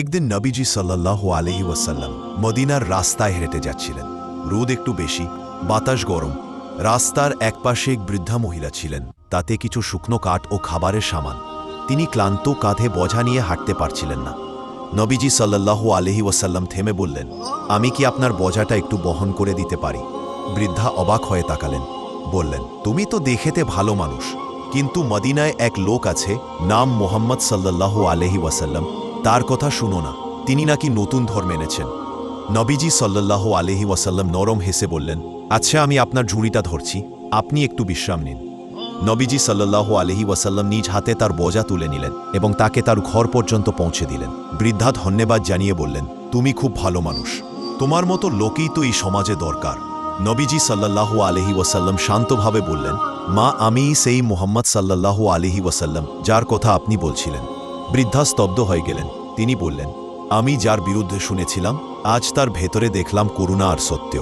একদিন নবীজি সাল্লাল্লাহু আলাইহি ওয়াসাল্লাম মদিনার রাস্তায় হেঁটে যাচ্ছিলেন। রোদ একটু বেশি, বাতাস গরম। রাস্তার একপাশে এক বৃদ্ধা মহিলা ছিলেন, তাতে কিছু শুকনো কাঠ ও খাবারের সামান। তিনি ক্লান্ত, কাঁধে বোঝা নিয়ে হাঁটতে পারছিলেন না। নবীজি সাল্লাল্লাহু আলাইহি ওয়াসাল্লাম থেমে বললেন, আমি কি আপনার বোঝাটা একটু বহন করে দিতে পারি? বৃদ্ধা অবাক হয়ে তাকালেন, বললেন, তুমি তো দেখেতে ভালো মানুষ, কিন্তু মদিনায় এক লোক আছে, নাম মোহাম্মদ সাল্লাল্লাহু আলাইহি ওয়াসাল্লাম, তার কথা শুনো না, তিনি নাকি নতুন ধর্ম এনেছেন। নবীজি সাল্লাল্লাহু আলাইহি ওয়াসাল্লাম নরম হেসে বললেন, আচ্ছা, আমি আপনার ঝুড়িটা ধরছি, আপনি একটু বিশ্রাম নিন। নবীজি সাল্লাল্লাহু আলাইহি ওয়াসাল্লাম নিজ হাতে তার বোঝা তুলে নিলেন এবং তাকে তার ঘর পর্যন্ত পৌঁছে দিলেন। বৃদ্ধা ধন্যবাদ জানিয়ে বললেন, তুমি খুব ভালো মানুষ, তোমার মতো লোকই তো এই সমাজে দরকার। নবীজি সাল্লাল্লাহু আলাইহি ওয়াসাল্লাম শান্তভাবে বললেন, মা, আমিই সেই মুহাম্মদ সাল্লাল্লাহু আলাইহি ওয়াসাল্লাম যার কথা আপনি বলছিলেন। বৃদ্ধা স্তব্ধ হয়ে গেলেন। তিনি বললেন, আমি যার বিরুদ্ধে শুনেছিলাম, আজ তার ভেতরে দেখলাম করুণা আর সত্য।